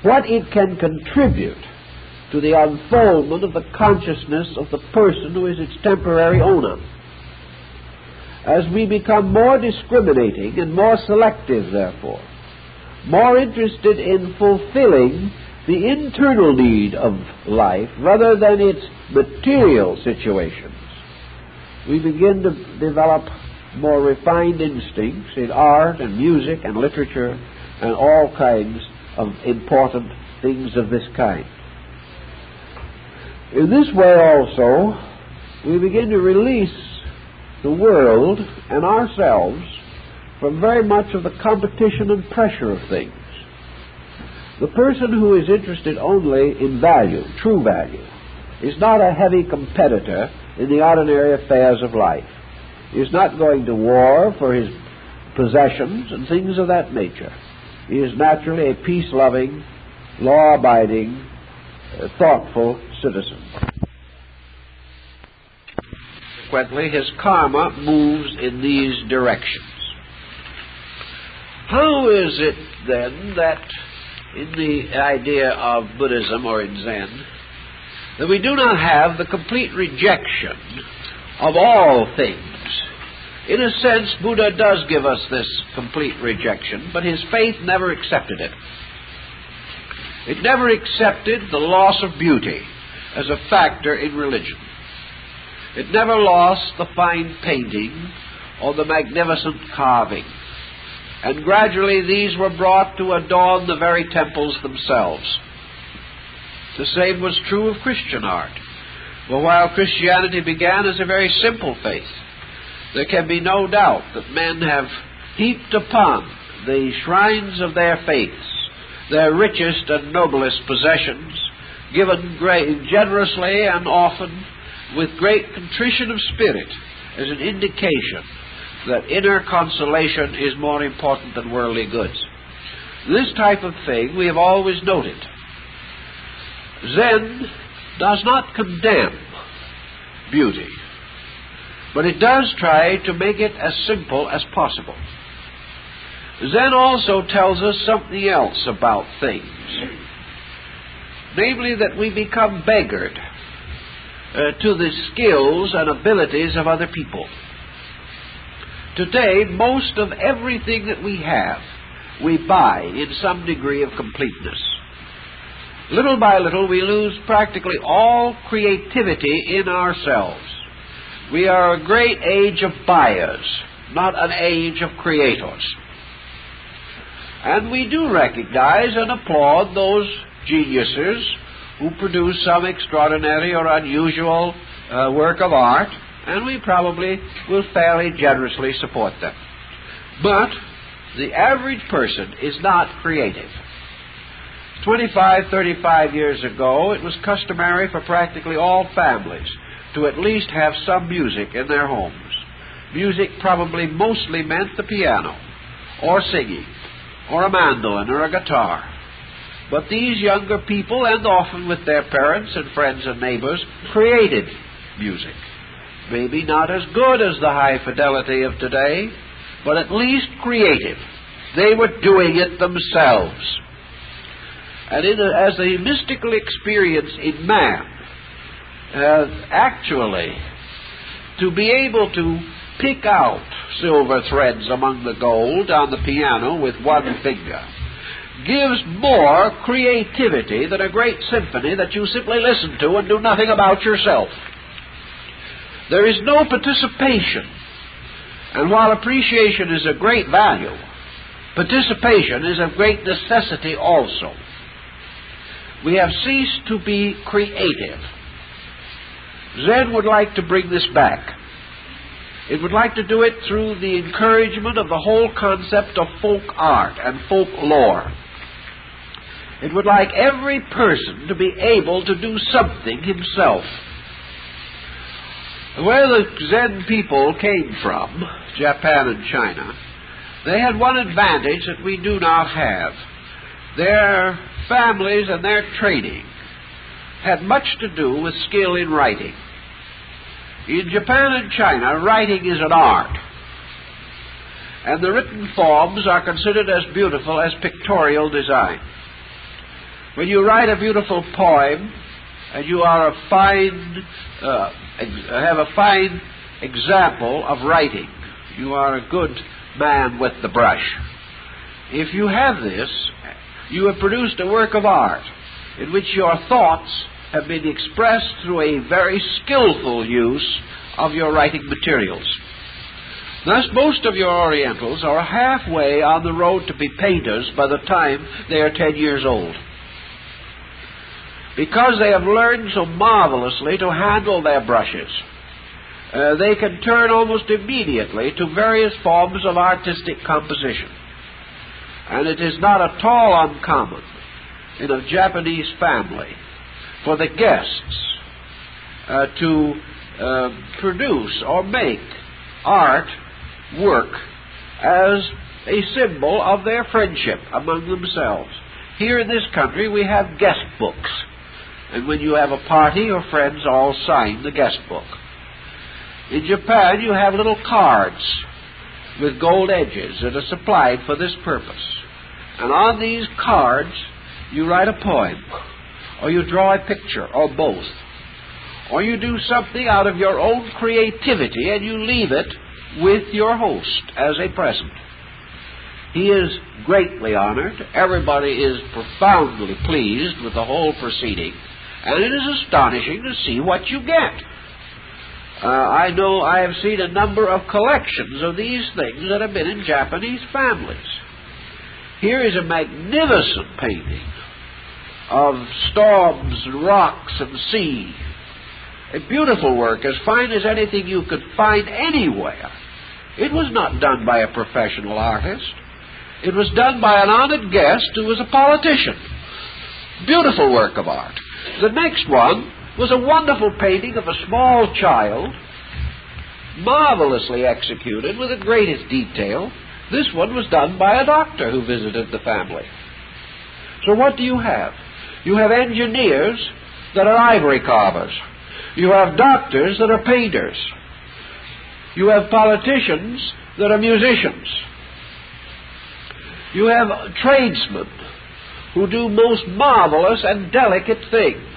what it can contribute to the unfoldment of the consciousness of the person who is its temporary owner. As we become more discriminating and more selective, therefore, more interested in fulfilling the internal need of life rather than its material situations, we begin to develop more refined instincts in art and music and literature and all kinds of important things of this kind. In this way also, we begin to release the world and ourselves from very much of the competition and pressure of things. The person who is interested only in value, true value, is not a heavy competitor in the ordinary affairs of life. He is not going to war for his possessions and things of that nature. He is naturally a peace-loving, law-abiding, thoughtful citizen. Consequently, his karma moves in these directions. How is it, then, that in the idea of Buddhism or in Zen, that we do not have the complete rejection of all things? In a sense, Buddha does give us this complete rejection, but his faith never accepted it. It never accepted the loss of beauty as a factor in religion. It never lost the fine painting or the magnificent carving. And gradually these were brought to adorn the very temples themselves. The same was true of Christian art. For while Christianity began as a very simple faith, there can be no doubt that men have heaped upon the shrines of their faiths their richest and noblest possessions, given generously and often with great contrition of spirit, as an indication that inner consolation is more important than worldly goods. This type of thing we have always noted. Zen does not condemn beauty, but it does try to make it as simple as possible. Zen also tells us something else about things, namely that we become beggared to the skills and abilities of other people. Today, most of everything that we have, we buy in some degree of completeness. Little by little, we lose practically all creativity in ourselves. We are a great age of buyers, not an age of creators. And we do recognize and applaud those geniuses who produce some extraordinary or unusual work of art, and we probably will fairly generously support them. But the average person is not creative. 25, 35 years ago, it was customary for practically all families to at least have some music in their homes. Music probably mostly meant the piano, or singing, or a mandolin, or a guitar. But these younger people, and often with their parents and friends and neighbors, created music. Maybe not as good as the high fidelity of today, but at least creative. They were doing it themselves. And as a mystical experience in man, actually, to be able to pick out silver threads among the gold on the piano with one finger gives more creativity than a great symphony that you simply listen to and do nothing about yourself. There is no participation. And while appreciation is of great value, participation is of great necessity also. We have ceased to be creative. Zen would like to bring this back. It would like to do it through the encouragement of the whole concept of folk art and folk lore. It would like every person to be able to do something himself. Where the Zen people came from, Japan and China, they had one advantage that we do not have. Their families and their training had much to do with skill in writing. In Japan and China, writing is an art, and the written forms are considered as beautiful as pictorial design. When you write a beautiful poem, and you are a fine, have a fine example of writing, you are a good man with the brush. If you have this, you have produced a work of art in which your thoughts have been expressed through a very skillful use of your writing materials. Thus, most of your Orientals are halfway on the road to be painters by the time they are 10 years old, because they have learned so marvelously to handle their brushes. They can turn almost immediately to various forms of artistic composition. And it is not at all uncommon in a Japanese family for the guests to produce or make art work as a symbol of their friendship among themselves. Here in this country we have guest books, and when you have a party, your friends all sign the guest book. In Japan you have little cards with gold edges that are supplied for this purpose. And on these cards you write a poem, or you draw a picture, or both. Or you do something out of your own creativity and you leave it with your host as a present. He is greatly honored. Everybody is profoundly pleased with the whole proceeding, and it is astonishing to see what you get. I know I have seen a number of collections of these things that have been in Japanese families. Here is a magnificent painting of storms and rocks and sea. A beautiful work, as fine as anything you could find anywhere. It was not done by a professional artist. It was done by an honored guest who was a politician. Beautiful work of art. The next one was a wonderful painting of a small child, marvelously executed with the greatest detail. This one was done by a doctor who visited the family. So what do you have? You have engineers that are ivory carvers. You have doctors that are painters. You have politicians that are musicians. You have tradesmen who do most marvelous and delicate things.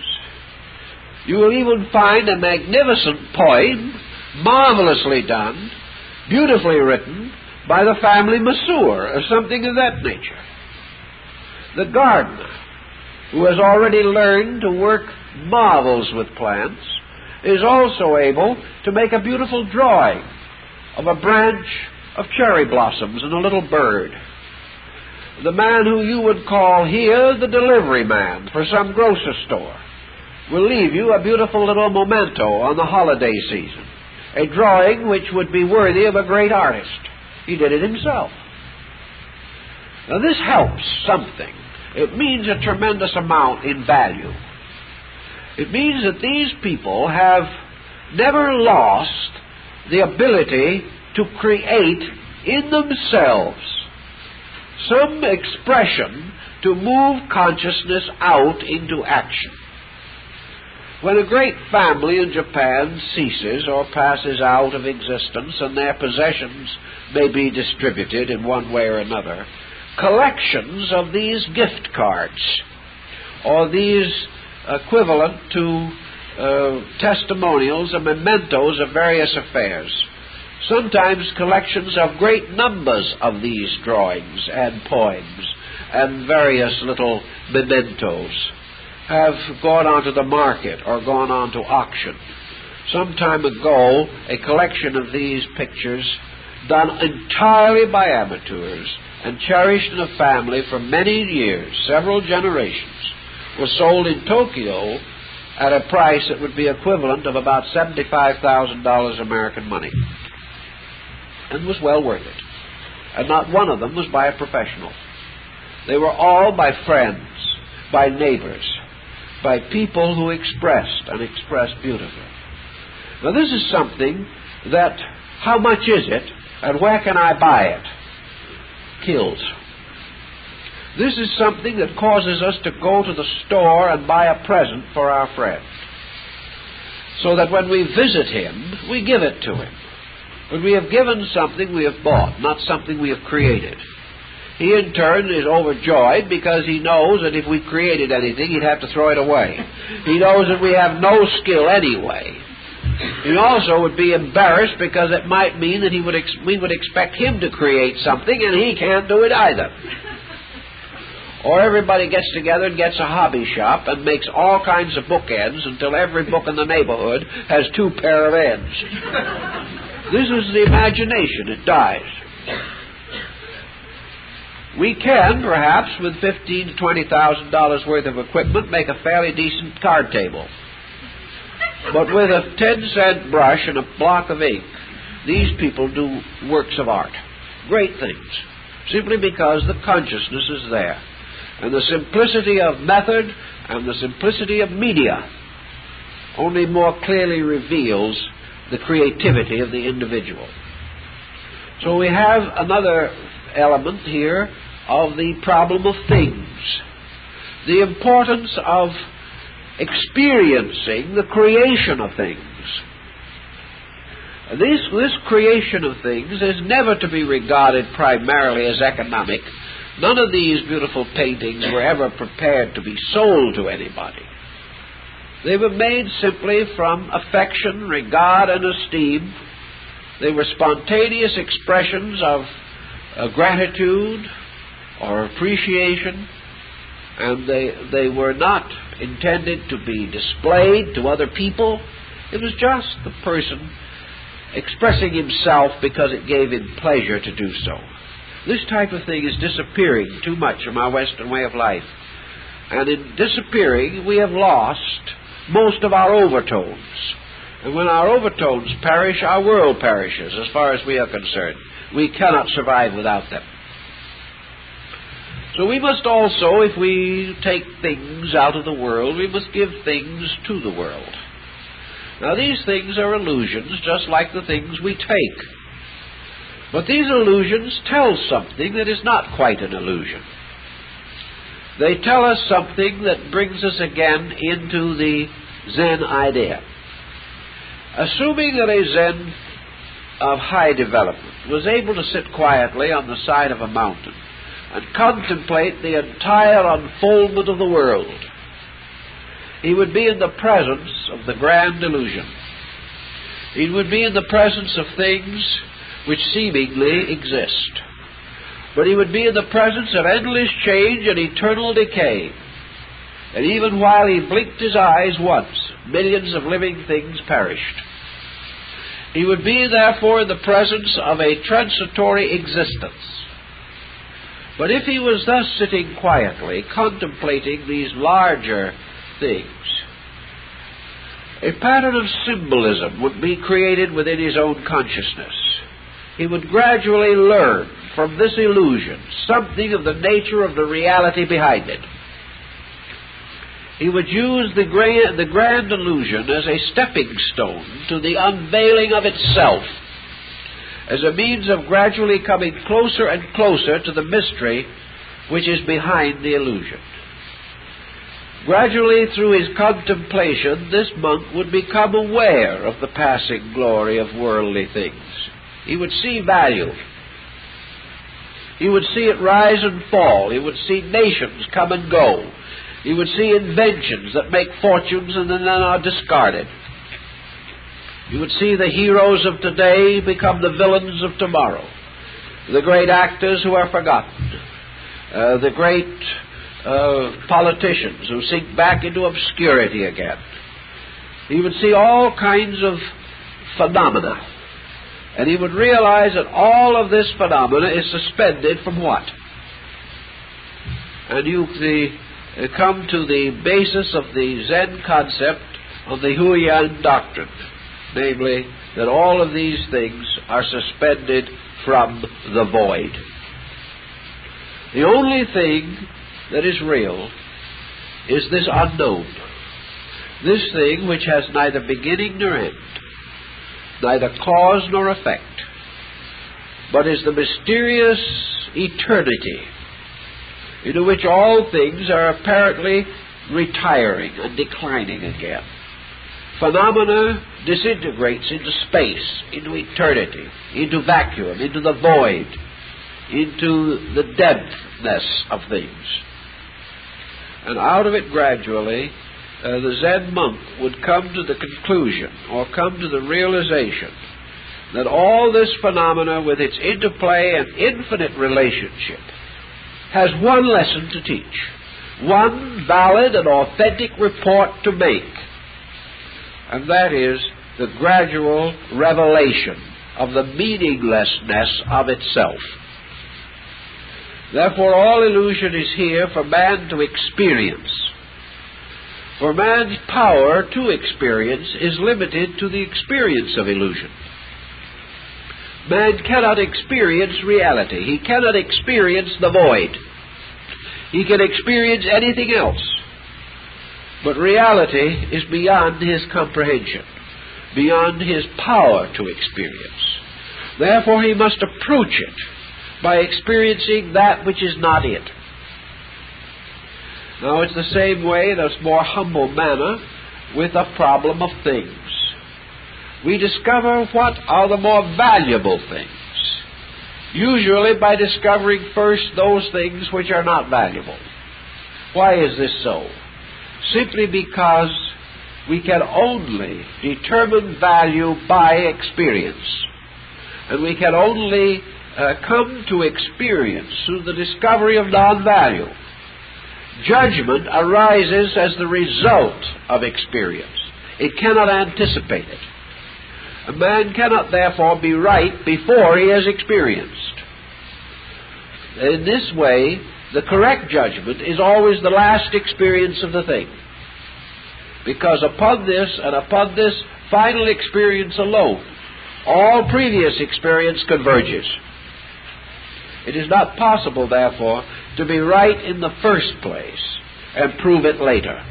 You will even find a magnificent poem, marvelously done, beautifully written, by the family masseur, or something of that nature. The gardener, who has already learned to work marvels with plants, is also able to make a beautiful drawing of a branch of cherry blossoms and a little bird. The man who you would call here the delivery man for some grocery store will leave you a beautiful little memento on the holiday season, a drawing which would be worthy of a great artist. He did it himself. Now this helps something. It means a tremendous amount in value. It means that these people have never lost the ability to create in themselves some expression to move consciousness out into action. When a great family in Japan ceases or passes out of existence and their possessions may be distributed in one way or another, collections of these gift cards, or these equivalent to testimonials and mementos of various affairs, sometimes collections of great numbers of these drawings and poems and various little mementos, have gone onto the market or gone onto auction. Some time ago, a collection of these pictures, done entirely by amateurs and cherished in a family for many years, several generations, was sold in Tokyo at a price that would be equivalent of about $75,000 American money, and was well worth it. And not one of them was by a professional. They were all by friends, by neighbors, by people who expressed and expressed beautifully. Now this is something that, how much is it and where can I buy it, kills. This is something that causes us to go to the store and buy a present for our friend, so that when we visit him, we give it to him. When we have given something, we have bought, not something we have created. He in turn is overjoyed because he knows that if we created anything, he'd have to throw it away. He knows that we have no skill anyway. He also would be embarrassed because it might mean that we would expect him to create something and he can't do it either. Or everybody gets together and gets a hobby shop and makes all kinds of bookends until every book in the neighborhood has 2 pair of ends. This is the imagination. It dies. We can, perhaps, with $15,000 to $20,000 worth of equipment, make a fairly decent card table. But with a 10-cent brush and a block of ink, these people do works of art. Great things. Simply because the consciousness is there. And the simplicity of method and the simplicity of media only more clearly reveals the creativity of the individual. So we have another element here of the problem of things. The importance of experiencing the creation of things. This creation of things is never to be regarded primarily as economic. None of these beautiful paintings were ever prepared to be sold to anybody. They were made simply from affection, regard, and esteem. They were spontaneous expressions of gratitude or appreciation, and they were not intended to be displayed to other people. It was just the person expressing himself because it gave him pleasure to do so. This type of thing is disappearing too much from our Western way of life. And in disappearing, we have lost most of our overtones. And when our overtones perish, our world perishes, as far as we are concerned. We cannot survive without them. So we must also, if we take things out of the world, we must give things to the world. Now these things are illusions, just like the things we take. But these illusions tell something that is not quite an illusion. They tell us something that brings us again into the Zen idea. Assuming that a Zen of high development was able to sit quietly on the side of a mountain and contemplate the entire unfoldment of the world, he would be in the presence of the grand illusion. He would be in the presence of things which seemingly exist. But he would be in the presence of endless change and eternal decay. And even while he blinked his eyes once, millions of living things perished. He would be, therefore, in the presence of a transitory existence. But if he was thus sitting quietly, contemplating these larger things, a pattern of symbolism would be created within his own consciousness. He would gradually learn from this illusion something of the nature of the reality behind it. He would use the grand illusion as a stepping stone to the unveiling of itself, as a means of gradually coming closer and closer to the mystery which is behind the illusion. Gradually, through his contemplation, this monk would become aware of the passing glory of worldly things. He would see value. He would see it rise and fall. He would see nations come and go. He would see inventions that make fortunes and then are discarded. He would see the heroes of today become the villains of tomorrow. The great actors who are forgotten. The great politicians who sink back into obscurity again. He would see all kinds of phenomena. And he would realize that all of this phenomena is suspended from what? And you come to the basis of the Zen concept of the Huayan doctrine, namely that all of these things are suspended from the void. The only thing that is real is this unknown, this thing which has neither beginning nor end, neither cause nor effect, but is the mysterious eternity into which all things are apparently retiring and declining again. Phenomena disintegrates into space, into eternity, into vacuum, into the void. into the depthness of things. And out of it gradually, the Zen monk would come to the conclusion, or come to the realization, that all this phenomena with its interplay and infinite relationship has one lesson to teach, one valid and authentic report to make, and that is the gradual revelation of the meaninglessness of itself. Therefore, all illusion is here for man to experience. For man's power to experience is limited to the experience of illusion. Man cannot experience reality. He cannot experience the void. He can experience anything else. But reality is beyond his comprehension, beyond his power to experience. Therefore, he must approach it by experiencing that which is not it. Now, it's the same way, in a more humble manner, with the problem of things. We discover what are the more valuable things, usually by discovering first those things which are not valuable. Why is this so? Simply because we can only determine value by experience. And we can only come to experience through the discovery of non-value. Judgment arises as the result of experience. It cannot anticipate it. A man cannot therefore be right before he has experienced. In this way, the correct judgment is always the last experience of the thing. Because upon this, and upon this final experience alone, all previous experience converges. It is not possible, therefore, to be right in the first place and prove it later.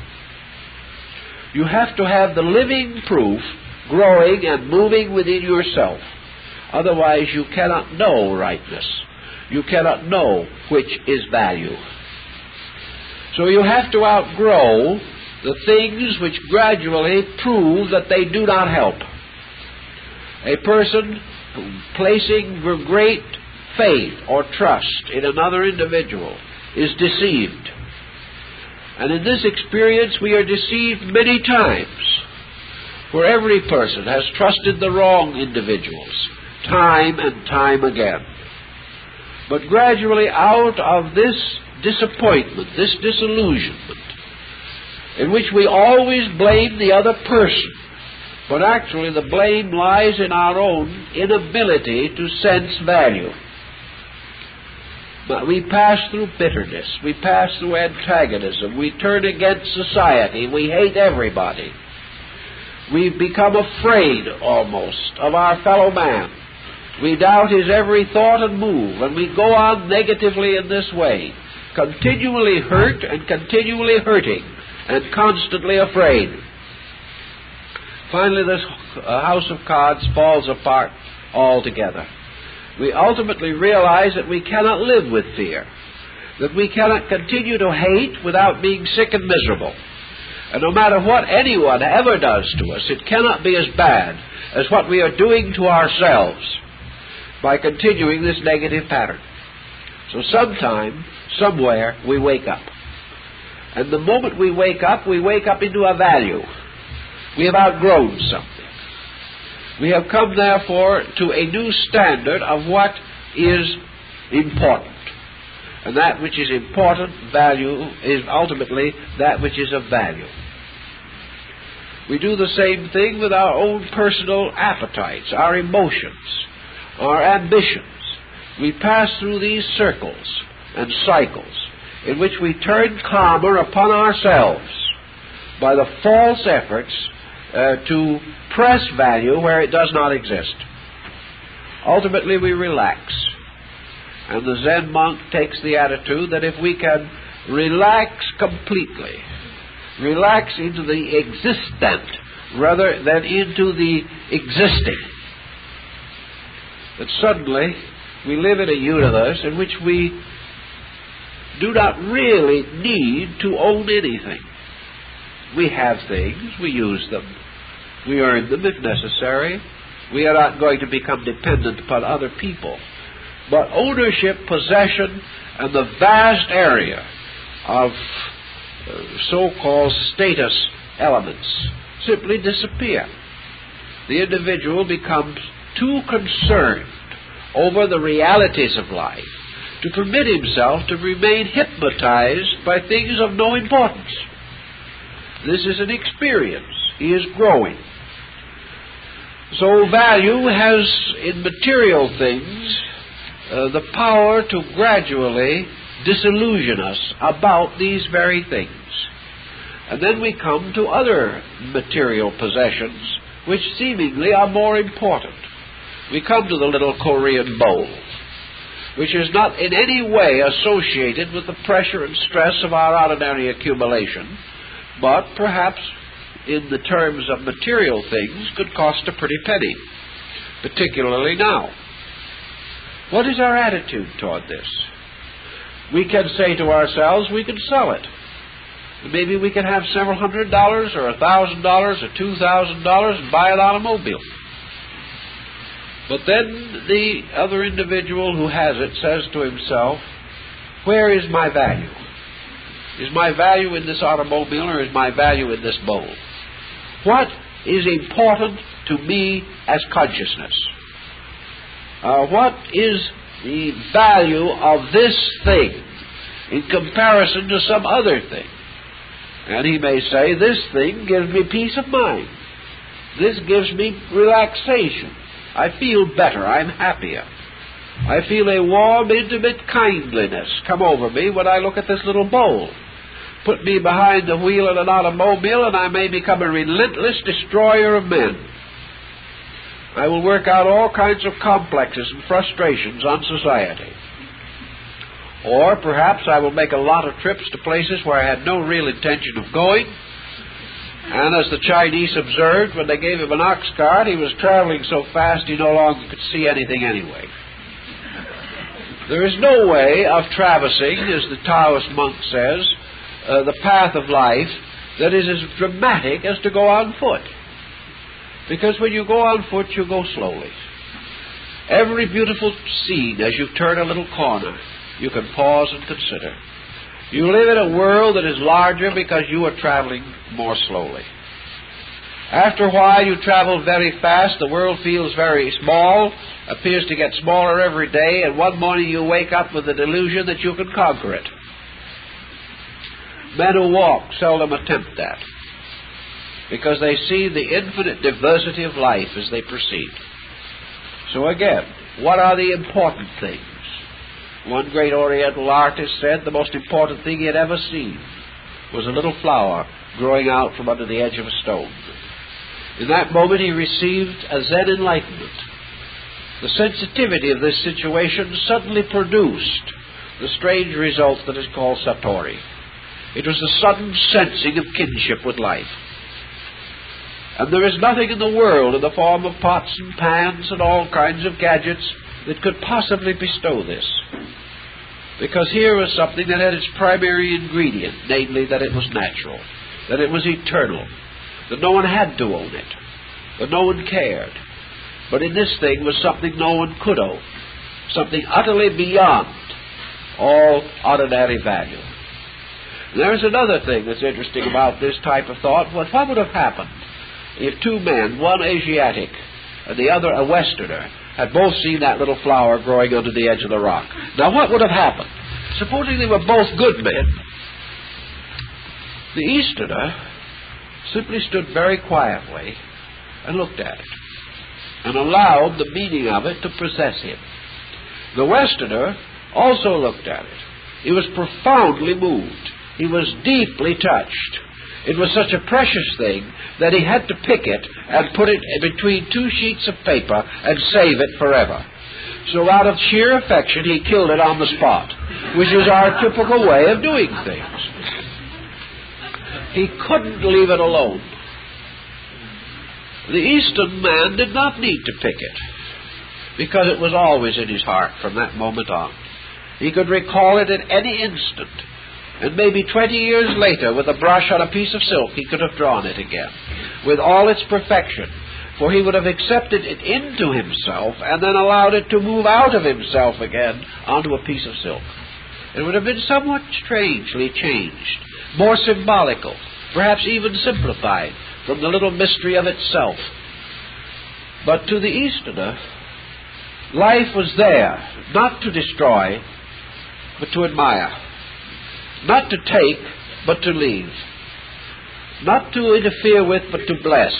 You have to have the living proof growing and moving within yourself. Otherwise, you cannot know rightness. You cannot know which is value. So you have to outgrow the things which gradually prove that they do not help. A person placing great faith or trust in another individual is deceived. And in this experience we are deceived many times, for every person has trusted the wrong individuals time and time again. But gradually out of this disappointment, this disillusionment, in which we always blame the other person, but actually the blame lies in our own inability to sense value. But we pass through bitterness, we pass through antagonism, we turn against society, we hate everybody. We become afraid almost of our fellow man. We doubt his every thought and move, and we go on negatively in this way, continually hurt and continually hurting, and constantly afraid. Finally, this house of cards falls apart altogether. We ultimately realize that we cannot live with fear, that we cannot continue to hate without being sick and miserable. And no matter what anyone ever does to us, it cannot be as bad as what we are doing to ourselves by continuing this negative pattern. So sometime, somewhere, we wake up. And the moment we wake up into a value. We have outgrown something. We have come, therefore, to a new standard of what is important. And that which is important value is ultimately that which is of value. We do the same thing with our own personal appetites, our emotions, our ambitions. We pass through these circles and cycles in which we turn karma upon ourselves by the false efforts to press value where it does not exist. Ultimately, we relax. And the Zen monk takes the attitude that if we can relax completely, relax into the existent rather than into the existing, that suddenly we live in a universe in which we do not really need to own anything. We have things, we use them, we earn them if necessary. We are not going to become dependent upon other people. but ownership, possession, and the vast area of so-called status elements simply disappear. The individual becomes too concerned over the realities of life to permit himself to remain hypnotized by things of no importance. This is an experience. He is growing. So value has, in material things, the power to gradually disillusion us about these very things. And then we come to other material possessions which seemingly are more important. We come to the little Korean bowl, which is not in any way associated with the pressure and stress of our ordinary accumulation, but perhaps in the terms of material things could cost a pretty penny, particularly now. What is our attitude toward this? We can say to ourselves, we can sell it. Maybe we can have several $100 or $1,000 or $2,000 and buy an automobile. But then the other individual who has it says to himself, where is my value? Is my value in this automobile or is my value in this bowl? What is important to me as consciousness? What is the value of this thing in comparison to some other thing? And he may say, this thing gives me peace of mind. This gives me relaxation. I feel better. I'm happier. I feel a warm, intimate kindliness come over me when I look at this little bowl. Put me behind the wheel of an automobile and I may become a relentless destroyer of men. I will work out all kinds of complexes and frustrations on society. Or perhaps I will make a lot of trips to places where I had no real intention of going. And as the Chinese observed, when they gave him an ox cart, he was traveling so fast he no longer could see anything anyway. There is no way of traversing, as the Taoist monk says, the path of life that is as dramatic as to go on foot. Because when you go on foot, you go slowly. Every beautiful scene, as you turn a little corner, you can pause and consider. You live in a world that is larger because you are traveling more slowly. After a while, you travel very fast. The world feels very small, appears to get smaller every day, and one morning you wake up with the delusion that you can conquer it. Men who walk seldom attempt that, because they see the infinite diversity of life as they proceed. So again, what are the important things? One great Oriental artist said the most important thing he had ever seen was a little flower growing out from under the edge of a stone. In that moment he received a Zen enlightenment. The sensitivity of this situation suddenly produced the strange result that is called satori. It was the sudden sensing of kinship with life. And there is nothing in the world in the form of pots and pans and all kinds of gadgets that could possibly bestow this. Because here was something that had its primary ingredient, namely that it was natural, that it was eternal, that no one had to own it, that no one cared. But in this thing was something no one could own, something utterly beyond all ordinary value. And there's another thing that's interesting about this type of thought. What would have happened if two men, one Asiatic and the other a Westerner, had both seen that little flower growing under the edge of the rock? Now what would have happened? Supposing they were both good men. The Easterner simply stood very quietly and looked at it and allowed the meaning of it to possess him. The Westerner also looked at it. He was profoundly moved. He was deeply touched. It was such a precious thing that he had to pick it and put it between two sheets of paper and save it forever. So out of sheer affection, he killed it on the spot, which is our typical way of doing things. He couldn't leave it alone. The Eastern man did not need to pick it, because it was always in his heart from that moment on. He could recall it at any instant. And maybe 20 years later, with a brush on a piece of silk, he could have drawn it again, with all its perfection. for he would have accepted it into himself and then allowed it to move out of himself again onto a piece of silk. It would have been somewhat strangely changed, more symbolical, perhaps even simplified from the little mystery of itself. But to the Easterner, life was there, not to destroy, but to admire, not to take, but to leave, not to interfere with, but to bless.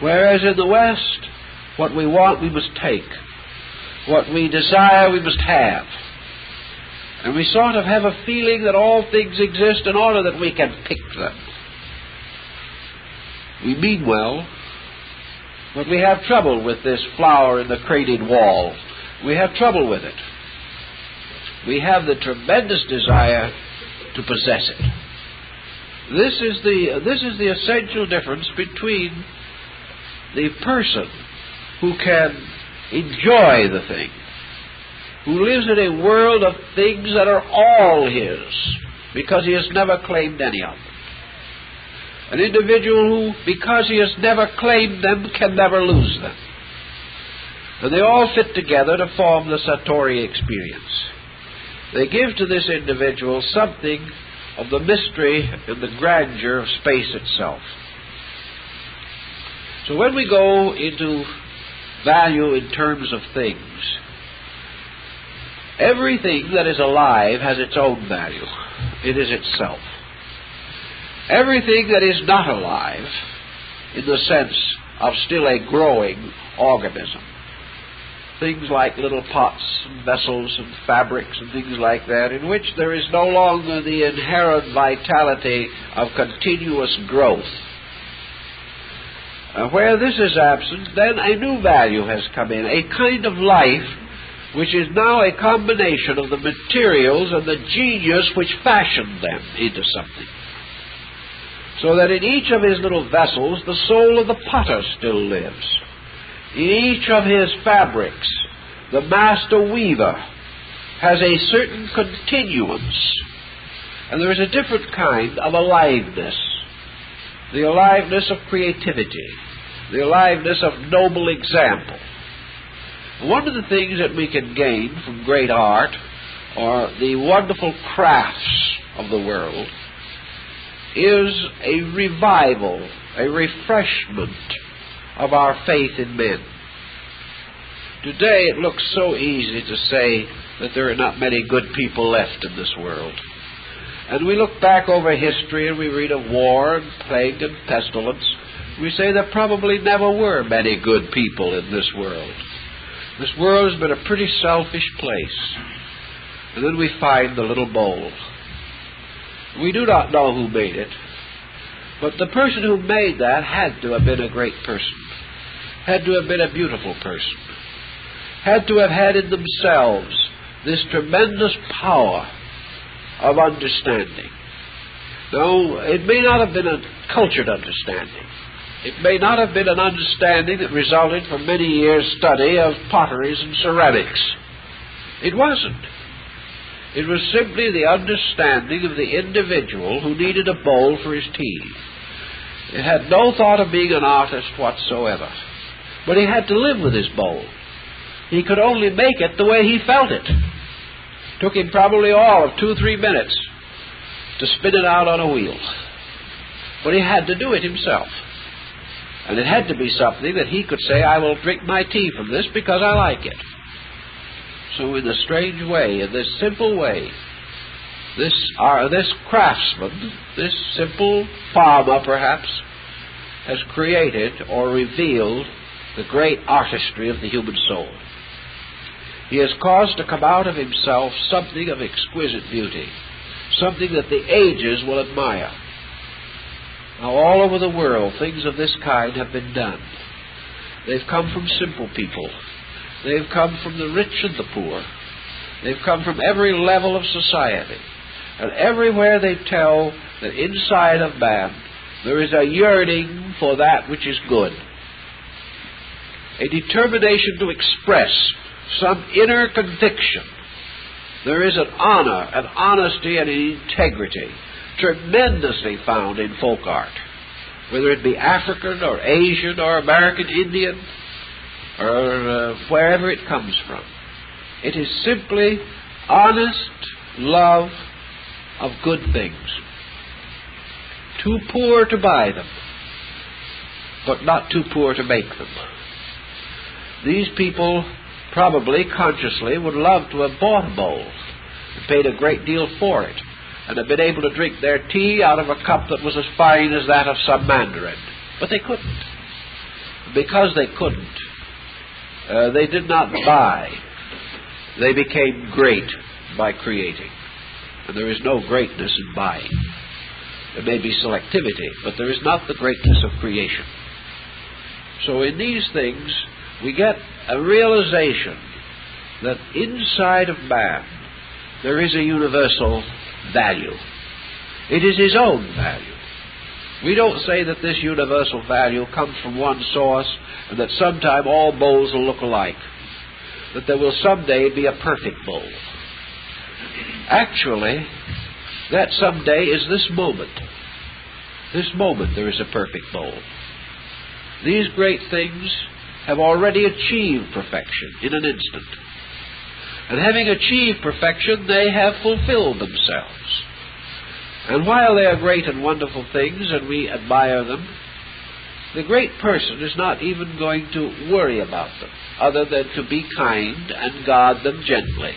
Whereas in the West, what we want, we must take. What we desire, we must have. And we sort of have a feeling that all things exist in order that we can pick them. We mean well, but we have trouble with this flower in the crated wall. We have trouble with it. We have the tremendous desire to possess it. This is the essential difference between the person who can enjoy the thing, who lives in a world of things that are all his, because he has never claimed any of them. An individual who, because he has never claimed them, can never lose them. And they all fit together to form the Satori experience. They give to this individual something of the mystery and the grandeur of space itself. So when we go into value in terms of things, everything that is alive has its own value. It is itself. Everything that is not alive, in the sense of still a growing organism, things like little pots and vessels and fabrics and things like that, in which there is no longer the inherent vitality of continuous growth. Where this is absent, then a new value has come in, a kind of life which is now a combination of the materials and the genius which fashioned them into something. So that in each of his little vessels, the soul of the potter still lives. In each of his fabrics, the master weaver has a certain continuance. And there is a different kind of aliveness. The aliveness of creativity. The aliveness of noble example. One of the things that we can gain from great art, or the wonderful crafts of the world, is a revival, a refreshment of our faith in men. Today it looks so easy to say that there are not many good people left in this world. And we look back over history and we read of war and plague and pestilence. We say there probably never were many good people in this world. This world has been a pretty selfish place. And then we find the little bowl. We do not know who made it, but the person who made that had to have been a great person, had to have been a beautiful person, had to have had in themselves this tremendous power of understanding. Now, it may not have been a cultured understanding. It may not have been an understanding that resulted from many years' study of potteries and ceramics. It wasn't. It was simply the understanding of the individual who needed a bowl for his tea. It had no thought of being an artist whatsoever. But he had to live with his bowl. He could only make it the way he felt it. It took him probably all of 2 or 3 minutes to spin it out on a wheel. But he had to do it himself. And it had to be something that he could say, I will drink my tea from this because I like it. So in a strange way, in this simple way, this craftsman, this simple farmer perhaps, has created or revealed the great artistry of the human soul. He has caused to come out of himself something of exquisite beauty, something that the ages will admire. Now all over the world, things of this kind have been done. They've come from simple people. They've come from the rich and the poor. They've come from every level of society. And everywhere they tell that inside of man there is a yearning for that which is good. A determination to express some inner conviction. There is an honor, an honesty, and an integrity tremendously found in folk art. whether it be African or Asian or American Indian or wherever it comes from. It is simply honest love of good things. Too poor to buy them, but not too poor to make them. These people probably consciously would love to have bought a bowl and paid a great deal for it, and have been able to drink their tea out of a cup that was as fine as that of some mandarin. But they couldn't. Because they couldn't, they did not buy. They became great by creating. And there is no greatness in buying. There may be selectivity, but there is not the greatness of creation. So in these things, we get a realization that inside of man, there is a universal value. It is his own value. We don't say that this universal value comes from one source and that sometime all bowls will look alike, that there will someday be a perfect bowl. Actually, that someday is this moment. This moment there is a perfect bowl. These great things have already achieved perfection in an instant. And having achieved perfection, they have fulfilled themselves. And while they are great and wonderful things, and we admire them, the great person is not even going to worry about them, other than to be kind and guard them gently,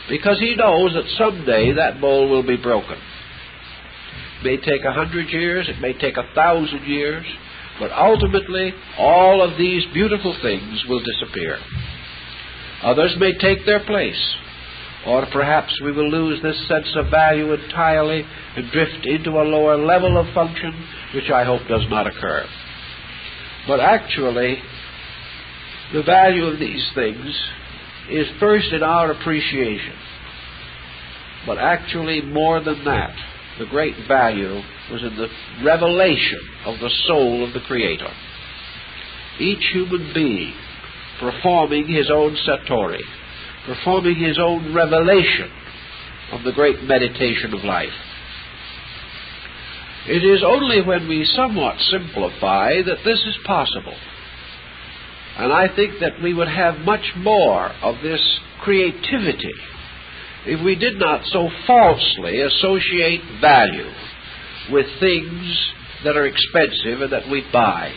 because he knows that someday that bowl will be broken. It may take 100 years, it may take 1,000 years, but ultimately all of these beautiful things will disappear. Others may take their place, or perhaps we will lose this sense of value entirely and drift into a lower level of function, which I hope does not occur. But actually, the value of these things is first in our appreciation. But actually, more than that, the great value was in the revelation of the soul of the Creator. Each human being performing his own satori, performing his own revelation of the great meditation of life. It is only when we somewhat simplify that this is possible. And I think that we would have much more of this creativity if we did not so falsely associate value with things that are expensive and that we buy.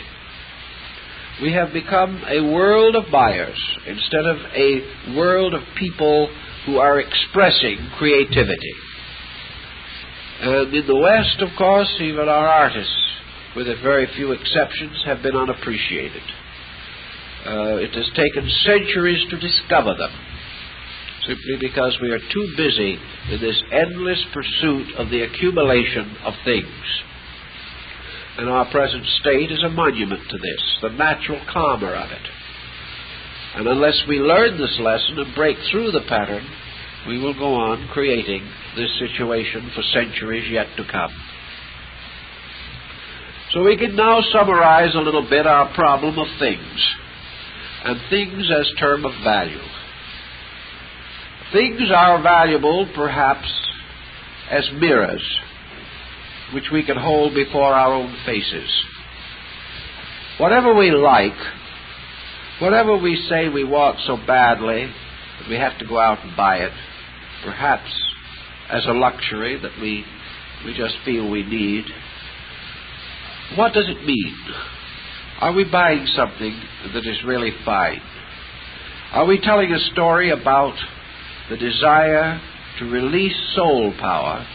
We have become a world of buyers instead of a world of people who are expressing creativity. And in the West, of course, even our artists, with a very few exceptions, have been unappreciated. It has taken centuries to discover them, simply because we are too busy in this endless pursuit of the accumulation of things. And our present state is a monument to this, the natural karma of it. And unless we learn this lesson and break through the pattern, we will go on creating this situation for centuries yet to come. So we can now summarize a little bit our problem of things, and things as term of value. Things are valuable, perhaps, as mirrors, which we can hold before our own faces. Whatever we like, whatever we say we want so badly that we have to go out and buy it, perhaps as a luxury that we just feel we need, what does it mean? Are we buying something that is really fine? Are we telling a story about the desire to release soul power,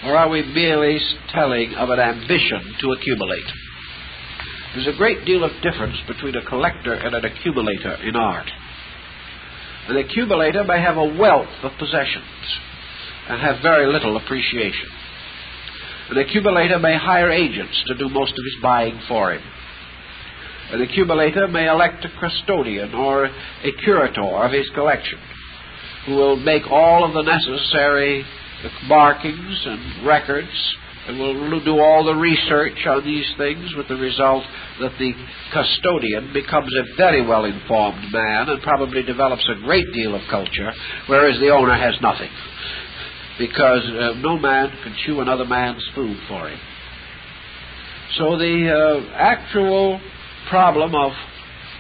or are we merely telling of an ambition to accumulate? There's a great deal of difference between a collector and an accumulator in art. An accumulator may have a wealth of possessions and have very little appreciation. An accumulator may hire agents to do most of his buying for him. An accumulator may elect a custodian or a curator of his collection, who will make all of the necessary markings and records, and will do all the research on these things, with the result that the custodian becomes a very well-informed man and probably develops a great deal of culture, whereas the owner has nothing, because no man can chew another man's food for him. So the actual problem of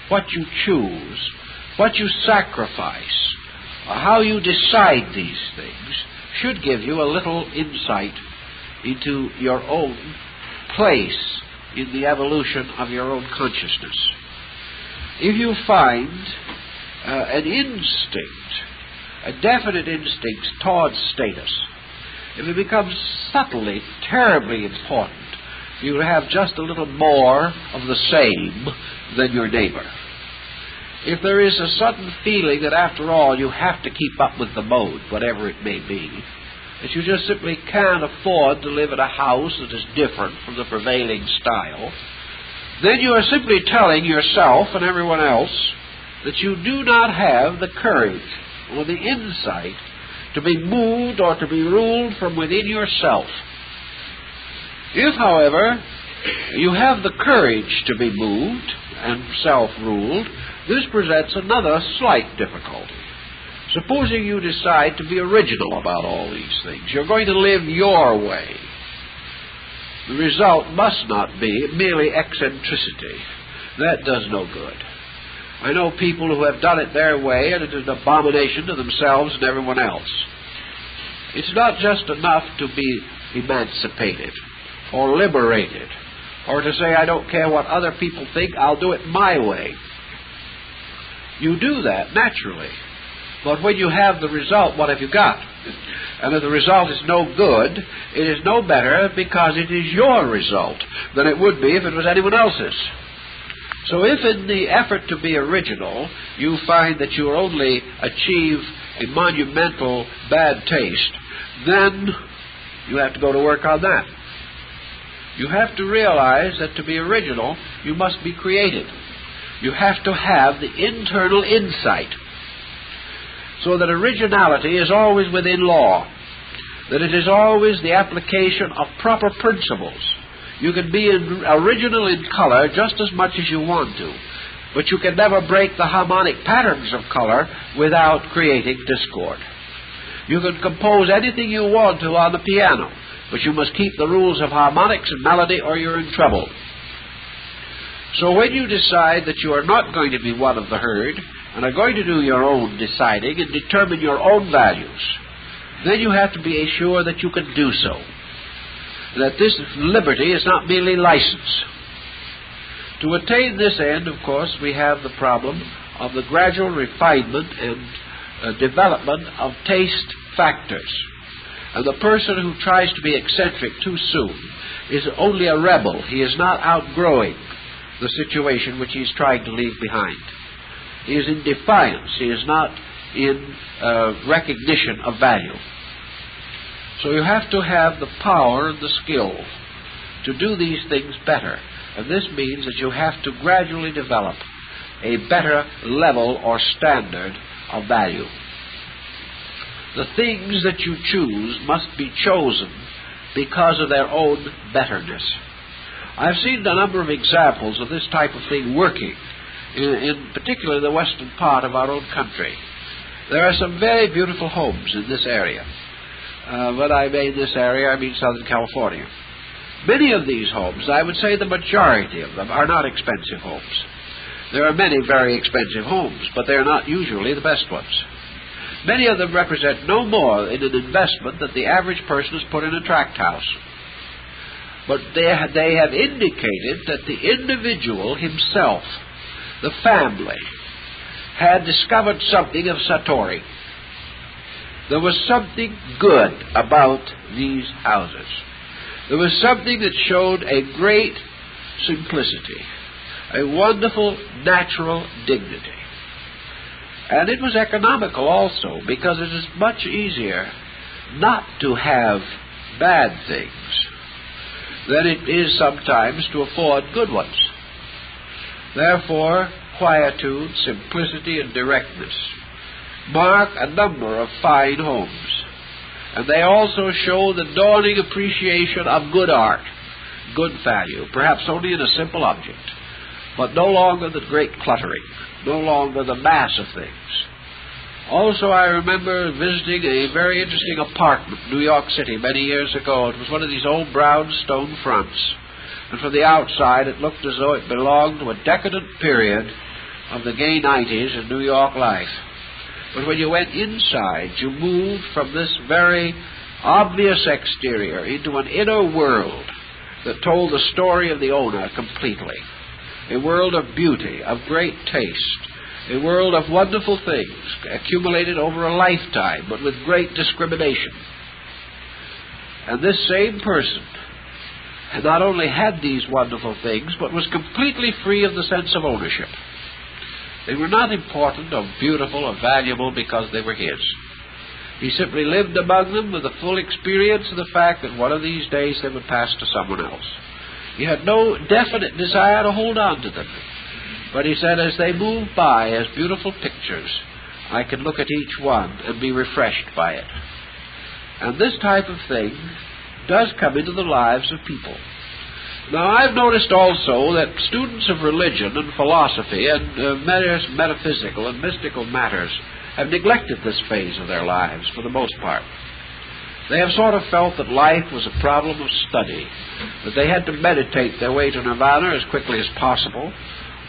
what you choose, what you sacrifice, how you decide these things should give you a little insight into your own place in the evolution of your own consciousness. If you find an instinct, a definite instinct towards status, if it becomes subtly, terribly important, you have just a little more of the same than your neighbor. If there is a sudden feeling that after all you have to keep up with the mode, whatever it may be, that you just simply can't afford to live in a house that is different from the prevailing style, then you are simply telling yourself and everyone else that you do not have the courage or the insight to be moved or to be ruled from within yourself. If, however, you have the courage to be moved and self-ruled, this presents another slight difficulty. Supposing you decide to be original about all these things, you're going to live your way. The result must not be merely eccentricity. That does no good. I know people who have done it their way, and it is an abomination to themselves and everyone else. It's not just enough to be emancipated or liberated, or to say, I don't care what other people think, I'll do it my way. You do that naturally. But when you have the result, what have you got? And if the result is no good, it is no better because it is your result than it would be if it was anyone else's. So if in the effort to be original, you find that you only achieve a monumental bad taste, then you have to go to work on that. You have to realize that to be original, you must be creative. You have to have the internal insight, so that originality is always within law, that it is always the application of proper principles. You can be original in color just as much as you want to, but you can never break the harmonic patterns of color without creating discord. You can compose anything you want to on the piano, but you must keep the rules of harmonics and melody or you're in trouble. So when you decide that you are not going to be one of the herd and are going to do your own deciding and determine your own values, then you have to be sure that you can do so. That this liberty is not merely license. To attain this end, of course, we have the problem of the gradual refinement and development of taste factors. And the person who tries to be eccentric too soon is only a rebel. He is not outgrowing the situation which he is trying to leave behind. He is in defiance. He is not in recognition of value. So you have to have the power and the skill to do these things better. And this means that you have to gradually develop a better level or standard of value. The things that you choose must be chosen because of their own betterness. I've seen a number of examples of this type of thing working, in particular the western part of our own country. There are some very beautiful homes in this area. When I mean this area, I mean Southern California. Many of these homes, I would say the majority of them, are not expensive homes. There are many very expensive homes, but they're not usually the best ones. Many of them represent no more in an investment that the average person has put in a tract house. But they have indicated that the individual himself, the family, had discovered something of Satori. There was something good about these houses. There was something that showed a great simplicity, a wonderful natural dignity. And it was economical also, because it is much easier not to have bad things than it is sometimes to afford good ones. Therefore, quietude, simplicity, and directness mark a number of fine homes. And they also show the dawning appreciation of good art, good value, perhaps only in a simple object, but no longer the great cluttering, no longer the mass of things. Also, I remember visiting a very interesting apartment in New York City many years ago. It was one of these old brown stone fronts. and from the outside it looked as though it belonged to a decadent period of the gay 90s in New York life. But when you went inside, you moved from this very obvious exterior into an inner world that told the story of the owner completely. A world of beauty, of great taste, a world of wonderful things accumulated over a lifetime, but with great discrimination. And this same person had not only had these wonderful things, but was completely free of the sense of ownership. They were not important or beautiful or valuable because they were his. He simply lived among them with the full experience of the fact that one of these days they would pass to someone else. He had no definite desire to hold on to them. But he said, as they move by as beautiful pictures, I can look at each one and be refreshed by it. And this type of thing does come into the lives of people. Now, I've noticed also that students of religion and philosophy and metaphysical and mystical matters have neglected this phase of their lives for the most part. They have sort of felt that life was a problem of study, that they had to meditate their way to nirvana as quickly as possible,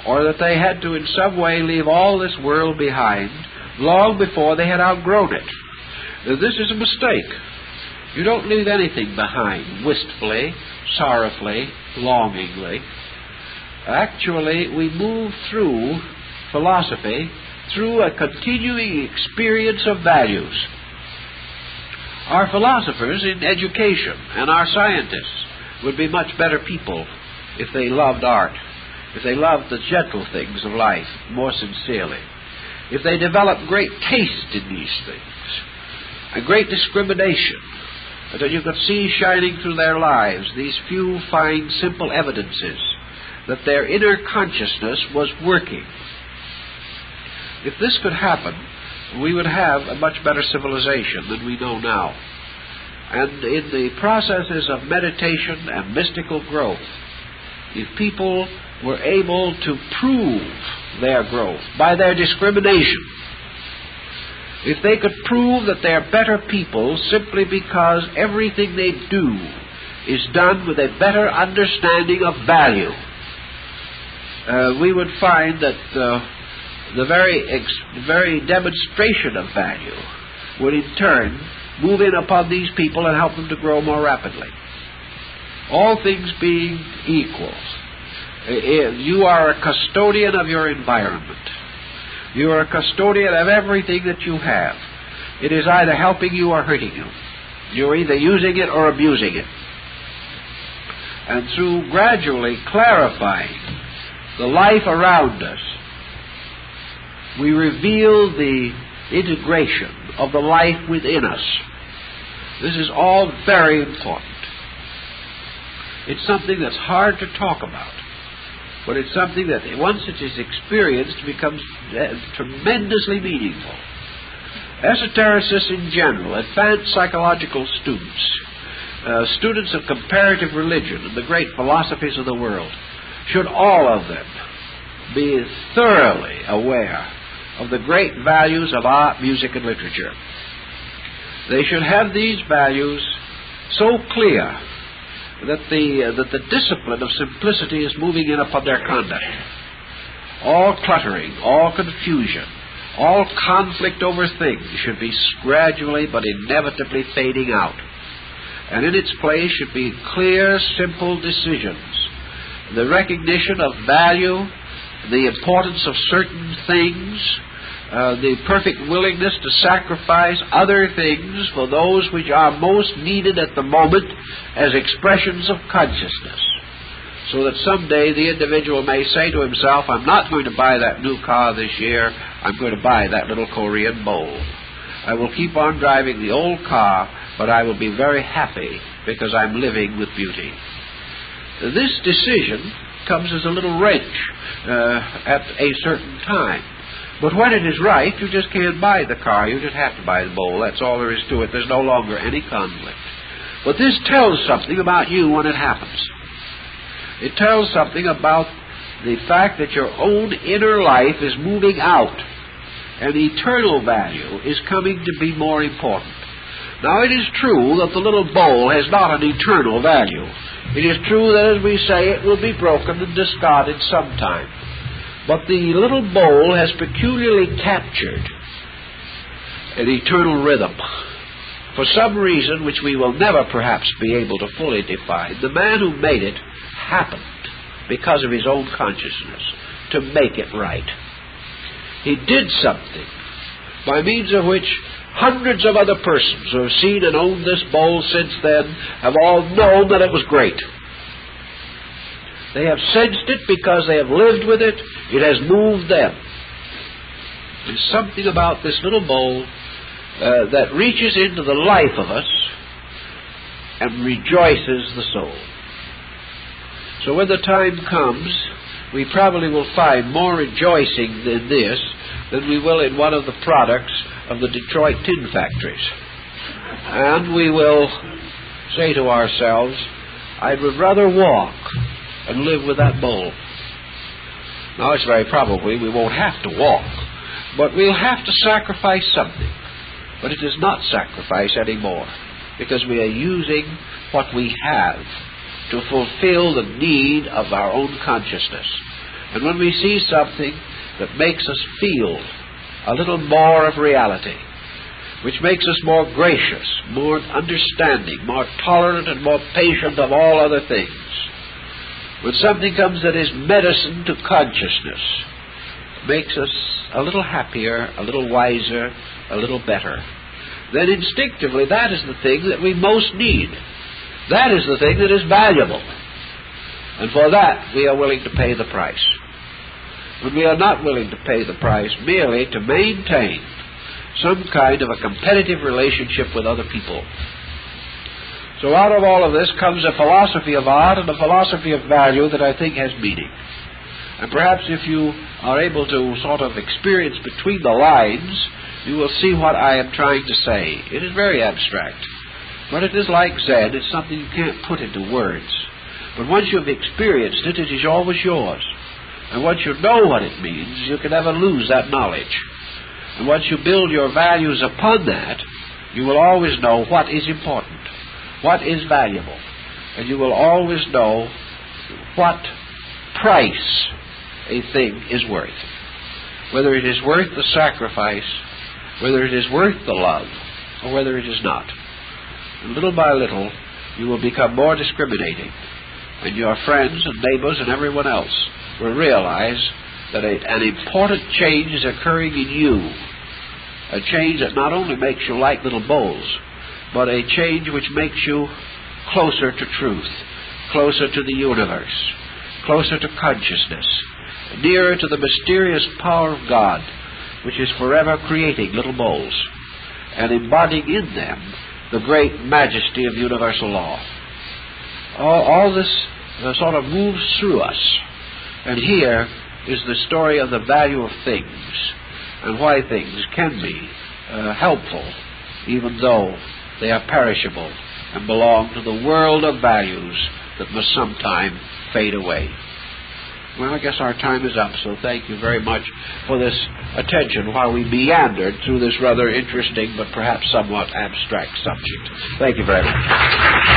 or that they had to in some way leave all this world behind long before they had outgrown it. This is a mistake. You don't leave anything behind wistfully, sorrowfully, longingly. Actually, we move through philosophy through a continuing experience of values. Our philosophers in education and our scientists would be much better people if they loved art, if they loved the gentle things of life more sincerely, if they developed great taste in these things, a great discrimination, that you could see shining through their lives these few fine, simple evidences that their inner consciousness was working. If this could happen, we would have a much better civilization than we know now. And in the processes of meditation and mystical growth, if people were able to prove their growth by their discrimination, if they could prove that they're better people simply because everything they do is done with a better understanding of value, we would find that the very demonstration of value would in turn move in upon these people and help them to grow more rapidly. All things being equal, you are a custodian of your environment. You are a custodian of everything that you have. It is either helping you or hurting you. You're either using it or abusing it. And through gradually clarifying the life around us, we reveal the integration of the life within us. This is all very important. It's something that's hard to talk about, but it's something that once it is experienced becomes tremendously meaningful. Esotericists in general, advanced psychological students, students of comparative religion and the great philosophies of the world, should all of them be thoroughly aware of the great values of art, music, and literature. They should have these values so clear that the discipline of simplicity is moving in upon their conduct. All cluttering, all confusion, all conflict over things should be gradually but inevitably fading out. And in its place should be clear, simple decisions, the recognition of value, the importance of certain things, the perfect willingness to sacrifice other things for those which are most needed at the moment as expressions of consciousness, so that someday the individual may say to himself, I'm not going to buy that new car this year, I'm going to buy that little Korean bowl. I will keep on driving the old car, but I will be very happy because I'm living with beauty. This decision comes as a little wrench at a certain time. But when it is right, you just can't buy the car. You just have to buy the bowl. That's all there is to it. There's no longer any conflict. But this tells something about you when it happens. It tells something about the fact that your own inner life is moving out, and eternal value is coming to be more important. Now, it is true that the little bowl has not an eternal value. It is true that, as we say, it will be broken and discarded sometime. But the little bowl has peculiarly captured an eternal rhythm. For some reason which we will never perhaps be able to fully define, the man who made it happened, because of his own consciousness, to make it right. He did something by means of which hundreds of other persons who have seen and owned this bowl since then have all known that it was great. They have sensed it because they have lived with it. It has moved them. There's something about this little bowl that reaches into the life of us and rejoices the soul. So when the time comes, we probably will find more rejoicing in this than we will in one of the products of the Detroit tin factories. And we will say to ourselves, I would rather walk and live with that bowl. Now, it's very probably we won't have to walk, but we'll have to sacrifice something. But it is not sacrifice anymore, because we are using what we have to fulfill the need of our own consciousness. And when we see something that makes us feel a little more of reality, which makes us more gracious, more understanding, more tolerant, and more patient of all other things, when something comes that is medicine to consciousness, makes us a little happier, a little wiser, a little better, then instinctively that is the thing that we most need. That is the thing that is valuable. And for that we are willing to pay the price. But we are not willing to pay the price merely to maintain some kind of a competitive relationship with other people. So out of all of this comes a philosophy of art and a philosophy of value that I think has meaning. And perhaps if you are able to sort of experience between the lines, you will see what I am trying to say. It is very abstract, but it is like Zen. It's something you can't put into words. But once you've experienced it, it is always yours. And once you know what it means, you can never lose that knowledge. And once you build your values upon that, you will always know what is important, what is valuable, and you will always know what price a thing is worth, whether it is worth the sacrifice, whether it is worth the love, or whether it is not. And little by little, you will become more discriminating, and your friends and neighbors and everyone else will realize that an important change is occurring in you, a change that not only makes you like little bowls, but a change which makes you closer to truth, closer to the universe, closer to consciousness, nearer to the mysterious power of God, which is forever creating little bowls and embodying in them the great majesty of universal law. All this sort of moves through us. And here is the story of the value of things and why things can be helpful, even though they are perishable and belong to the world of values that must sometime fade away. Well, I guess our time is up, so thank you very much for this attention while we meandered through this rather interesting but perhaps somewhat abstract subject. Thank you very much.